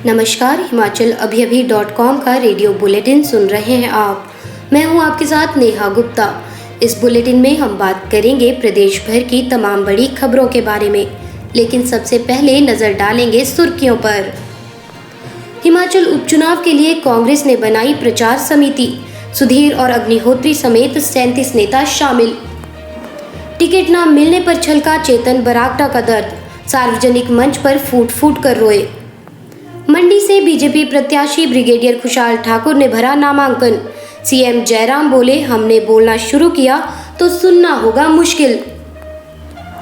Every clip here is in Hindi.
नमस्कार, himachalavhi.com का रेडियो बुलेटिन सुन रहे हैं आप। मैं हूं आपके साथ नेहा गुप्ता। इस बुलेटिन में हम बात करेंगे प्रदेश भर की तमाम बड़ी खबरों के बारे में, लेकिन सबसे पहले नजर डालेंगे सुर्खियों पर। हिमाचल उपचुनाव के लिए कांग्रेस ने बनाई प्रचार समिति, सुधीर और अग्निहोत्री समेत 37 नेता शामिल। टिकट न मिलने पर छलका चेतन बरागटा का दर्द, सार्वजनिक मंच पर फूट फूट कर रोए। मंडी से बीजेपी प्रत्याशी ब्रिगेडियर खुशहाल ठाकुर ने भरा नामांकन। सीएम जयराम बोले, हमने बोलना शुरू किया तो सुनना होगा मुश्किल।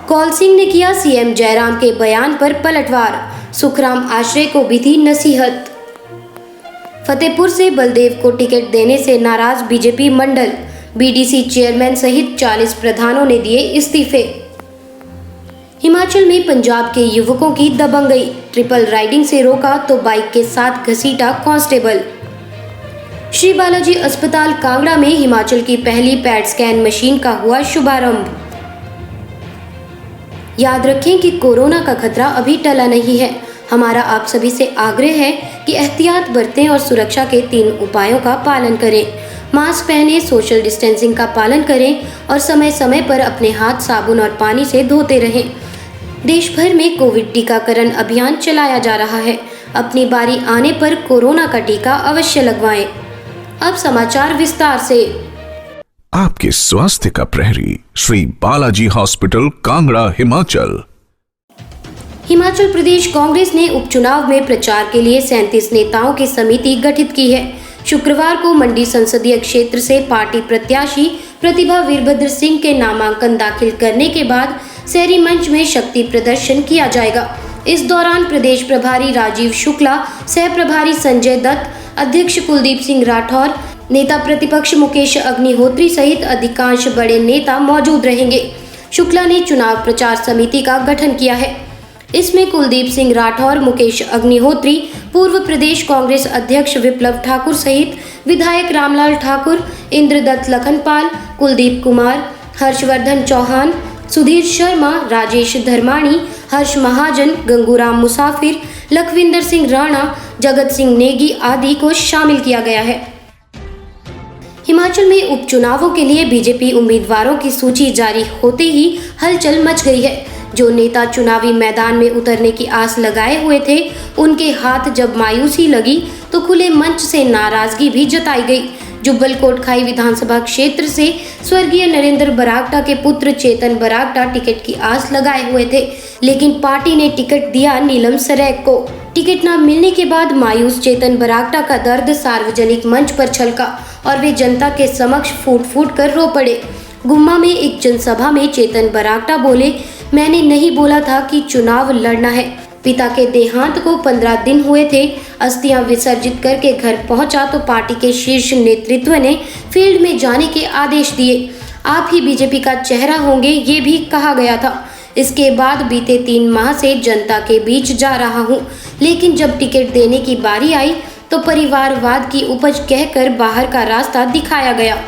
कौल सिंह ने किया सीएम जयराम के बयान पर पलटवार, सुखराम आश्रय को भी दी नसीहत। फतेहपुर से बलदेव को टिकट देने से नाराज बीजेपी मंडल, बीडीसी चेयरमैन सहित 40 प्रधानों ने दिए इस्तीफे। हिमाचल में पंजाब के युवकों की दबंगई, ट्रिपल राइडिंग से रोका तो बाइक के साथ घसीटा कांस्टेबल। श्री बालाजी अस्पताल कांगड़ा में हिमाचल की पहली पैट स्कैन मशीन का हुआ शुभारंभ। याद रखें कि कोरोना का खतरा अभी टला नहीं है। हमारा आप सभी से आग्रह है कि एहतियात बरतें और सुरक्षा के 3 उपायों का पालन करें। मास्क पहनें, सोशल डिस्टेंसिंग का पालन करें और समय समय पर अपने हाथ साबुन और पानी से धोते रहें। देश भर में कोविड टीकाकरण अभियान चलाया जा रहा है। अपनी बारी आने पर कोरोना का टीका अवश्य लगवाएं। अब समाचार विस्तार से। आपके स्वास्थ्य का प्रहरी, श्री बालाजी हॉस्पिटल कांगड़ा, हिमाचल। हिमाचल प्रदेश कांग्रेस ने उपचुनाव में प्रचार के लिए 37 नेताओं की समिति गठित की है। शुक्रवार को मंडी संसदीय क्षेत्र से पार्टी प्रत्याशी प्रतिभा वीरभद्र सिंह के नामांकन दाखिल करने के बाद शहरी मंच में शक्ति प्रदर्शन किया जाएगा। इस दौरान प्रदेश प्रभारी राजीव शुक्ला, सह प्रभारी संजय दत्त, अध्यक्ष कुलदीप सिंह राठौर, नेता प्रतिपक्ष मुकेश अग्निहोत्री सहित अधिकांश बड़े नेता मौजूद रहेंगे। शुक्ला ने चुनाव प्रचार समिति का गठन किया है। इसमें कुलदीप सिंह राठौर, मुकेश अग्निहोत्री, पूर्व प्रदेश कांग्रेस अध्यक्ष विप्लव ठाकुर सहित विधायक रामलाल ठाकुर, इंद्रदत्त लखनपाल, कुलदीप कुमार, हर्षवर्धन चौहान, सुधीर शर्मा, राजेश धर्माणी, हर्ष महाजन, गंगूराम मुसाफिर, लखविंदर सिंह राणा, जगत सिंह नेगी आदि को शामिल किया गया है। हिमाचल में उपचुनावों के लिए बीजेपी उम्मीदवारों की सूची जारी होते ही हलचल मच गई है। जो नेता चुनावी मैदान में उतरने की आस लगाए हुए थे, उनके हाथ जब मायूसी लगी तो खुले मंच से नाराजगी भी जताई गई। जुब्बल कोटखाई विधानसभा क्षेत्र से स्वर्गीय नरेंद्र बरागटा के पुत्र चेतन बरागटा टिकट की आस लगाए हुए थे, लेकिन पार्टी ने टिकट दिया नीलम सरेख को। टिकट न मिलने के बाद मायूस चेतन बरागटा का दर्द सार्वजनिक मंच पर छलका और वे जनता के समक्ष फूट फूट कर रो पड़े। गुम्मा में एक जनसभा में चेतन बरागटा बोले, मैंने नहीं बोला था कि चुनाव लड़ना है। पिता के देहांत को 15 दिन हुए थे। अस्थियां विसर्जित करके घर पहुंचा तो पार्टी के शीर्ष नेतृत्व ने फील्ड में जाने के आदेश दिए। आप ही बीजेपी का चेहरा होंगे, ये भी कहा गया था। इसके बाद बीते 3 माह से जनता के बीच जा रहा हूं, लेकिन जब टिकट देने की बारी आई तो परिवारवाद की उपज कहकर बाहर का रास्ता दिखाया गया।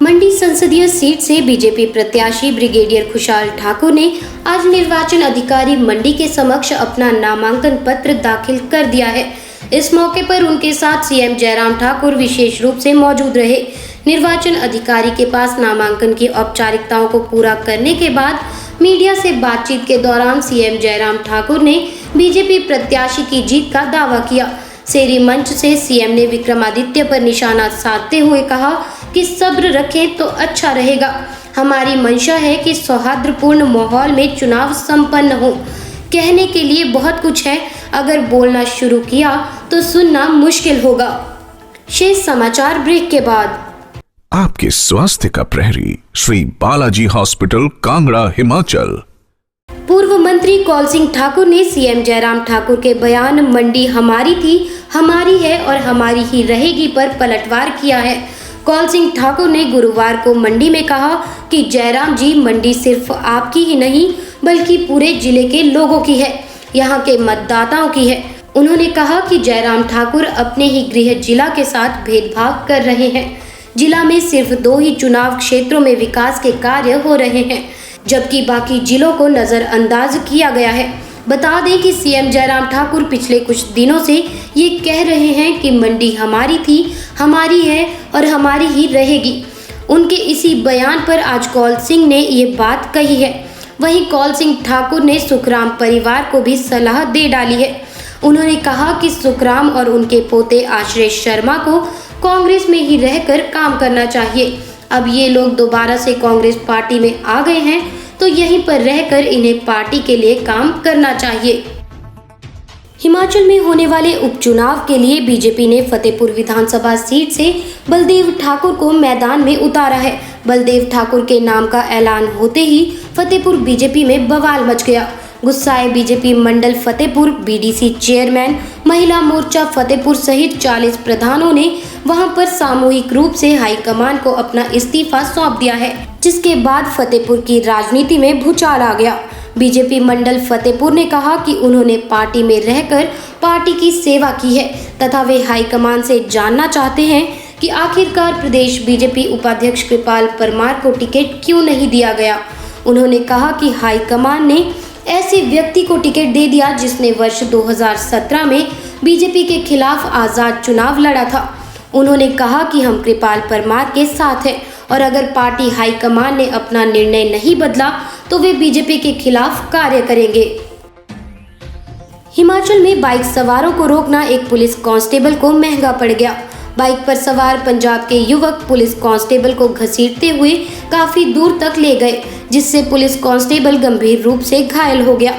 मंडी संसदीय सीट से बीजेपी प्रत्याशी ब्रिगेडियर खुशहाल ठाकुर ने आज निर्वाचन अधिकारी मंडी के समक्ष अपना नामांकन पत्र दाखिल कर दिया है। इस मौके पर उनके साथ सीएम जयराम ठाकुर विशेष रूप से मौजूद रहे। निर्वाचन अधिकारी के पास नामांकन की औपचारिकताओं को पूरा करने के बाद मीडिया से बातचीत के दौरान सीएम जयराम ठाकुर ने बीजेपी प्रत्याशी की जीत का दावा किया। शेरी मंच से सीएम ने विक्रमादित्य पर निशाना साधते हुए कहा कि सब्र रखें तो अच्छा रहेगा। हमारी मंशा है कि सौहार्दपूर्ण माहौल में चुनाव संपन्न हो। कहने के लिए बहुत कुछ है, अगर बोलना शुरू किया तो सुनना मुश्किल होगा। शेष समाचार ब्रेक के बाद। आपके स्वास्थ्य का प्रहरी, श्री बालाजी हॉस्पिटल कांगड़ा, हिमाचल। पूर्व मंत्री कौल सिंह ठाकुर ने सीएम जयराम ठाकुर के बयान मंडी हमारी थी, हमारी है और हमारी ही रहेगी पर पलटवार किया है। कौल सिंह ठाकुर ने गुरुवार को मंडी में कहा कि जयराम जी, मंडी सिर्फ आपकी ही नहीं बल्कि पूरे जिले के लोगों की है, यहाँ के मतदाताओं की है। उन्होंने कहा कि जयराम ठाकुर अपने ही गृह जिला के साथ भेदभाव कर रहे हैं। जिला में सिर्फ 2 ही चुनाव क्षेत्रों में विकास के कार्य हो रहे हैं, जबकि बाकी जिलों को नजरअंदाज किया गया है। बता दें कि सीएम जयराम ठाकुर पिछले कुछ दिनों से ये कह रहे हैं कि मंडी हमारी थी, हमारी है और हमारी ही रहेगी। उनके इसी बयान पर आज कौल सिंह ने ये बात कही है। वहीं कौल सिंह ठाकुर ने सुखराम परिवार को भी सलाह दे डाली है। उन्होंने कहा कि सुखराम और उनके पोते आश्रय शर्मा को कांग्रेस में ही रहकर काम करना चाहिए। अब ये लोग दोबारा से कांग्रेस पार्टी में आ गए हैं तो यहीं पर रहकर इन्हें पार्टी के लिए काम करना चाहिए। हिमाचल में होने वाले उपचुनाव के लिए बीजेपी ने फतेहपुर विधानसभा सीट से बलदेव ठाकुर को मैदान में उतारा है। बलदेव ठाकुर के नाम का ऐलान होते ही फतेहपुर बीजेपी में बवाल मच गया। गुस्साए बीजेपी मंडल फतेहपुर, बीडीसी चेयरमैन, महिला मोर्चा फतेहपुर सहित 40 प्रधानों ने वहां पर सामूहिक रूप से हाईकमान को अपना इस्तीफा सौंप दिया है, जिसके बाद फतेहपुर की राजनीति में भूचाल आ गया। बीजेपी मंडल फतेहपुर ने कहा कि उन्होंने पार्टी में रहकर पार्टी की सेवा की है तथा वे हाईकमान से जानना चाहते हैं कि आखिरकार प्रदेश बीजेपी उपाध्यक्ष कृपाल परमार को टिकट क्यों नहीं दिया गया। उन्होंने कहा कि हाईकमान ने ऐसे व्यक्ति को टिकट दे दिया जिसने वर्ष 2017 में बीजेपी के खिलाफ आज़ाद चुनाव लड़ा था। उन्होंने कहा कि हम कृपाल परमार के साथ हैं और अगर पार्टी हाईकमान ने अपना निर्णय नहीं बदला तो वे बीजेपी के खिलाफ कार्य करेंगे। हिमाचल में बाइक सवारों को रोकना एक पुलिस कांस्टेबल को महंगा पड़ गया। बाइक पर सवार पंजाब के युवक पुलिस कांस्टेबल को घसीटते हुए काफी दूर तक ले गए, जिससे पुलिस कांस्टेबल गंभीर रूप से घायल हो गया।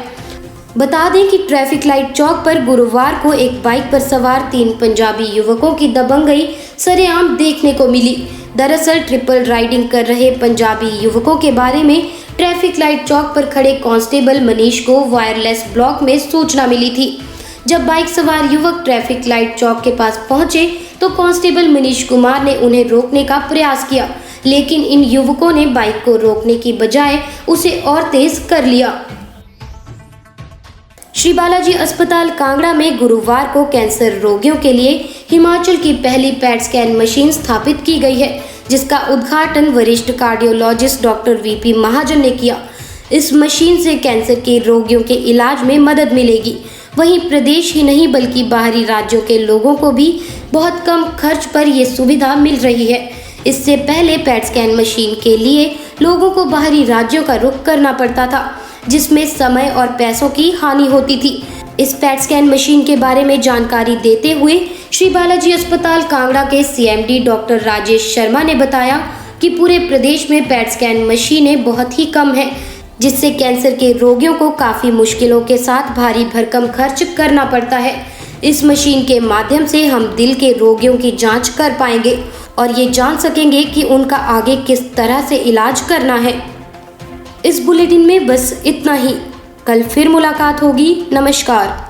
बता दें कि ट्रैफिक लाइट चौक पर गुरुवार को एक बाइक पर सवार 3 पंजाबी युवकों की दबंगई सरेआम देखने को मिली। दरअसल ट्रिपल राइडिंग कर रहे पंजाबी युवकों के बारे में ट्रैफिक लाइट चौक पर खड़े कांस्टेबल मनीष को वायरलेस ब्लॉक में सूचना मिली थी। जब बाइक सवार युवक ट्रैफिक लाइट चौक के पास पहुंचे तो कांस्टेबल मनीष कुमार ने उन्हें रोकने का प्रयास किया, लेकिन इन युवकों ने बाइक को रोकने की बजाय उसे और तेज कर लिया। श्री बालाजी अस्पताल कांगड़ा में गुरुवार को कैंसर रोगियों के लिए हिमाचल की पहली पैट स्कैन मशीन स्थापित की गई है, जिसका उद्घाटन वरिष्ठ कार्डियोलॉजिस्ट डॉक्टर वीपी महाजन ने किया। इस मशीन से कैंसर के रोगियों के इलाज में मदद मिलेगी। वहीं प्रदेश ही नहीं बल्कि बाहरी राज्यों के लोगों को भी बहुत कम खर्च पर ये सुविधा मिल रही है। इससे पहले पैट स्कैन मशीन के लिए लोगों को बाहरी राज्यों का रुख करना पड़ता था, जिसमें समय और पैसों की हानि होती थी। इस पैट स्कैन मशीन के बारे में जानकारी देते हुए श्री बालाजी अस्पताल कांगड़ा के सीएमडी डॉक्टर राजेश शर्मा ने बताया कि पूरे प्रदेश में पैट स्कैन मशीनें बहुत ही कम हैं, जिससे कैंसर के रोगियों को काफ़ी मुश्किलों के साथ भारी भरकम खर्च करना पड़ता है। इस मशीन के माध्यम से हम दिल के रोगियों की जांच कर पाएंगे और ये जान सकेंगे कि उनका आगे किस तरह से इलाज करना है। इस बुलेटिन में बस इतना ही। कल फिर मुलाकात होगी। नमस्कार।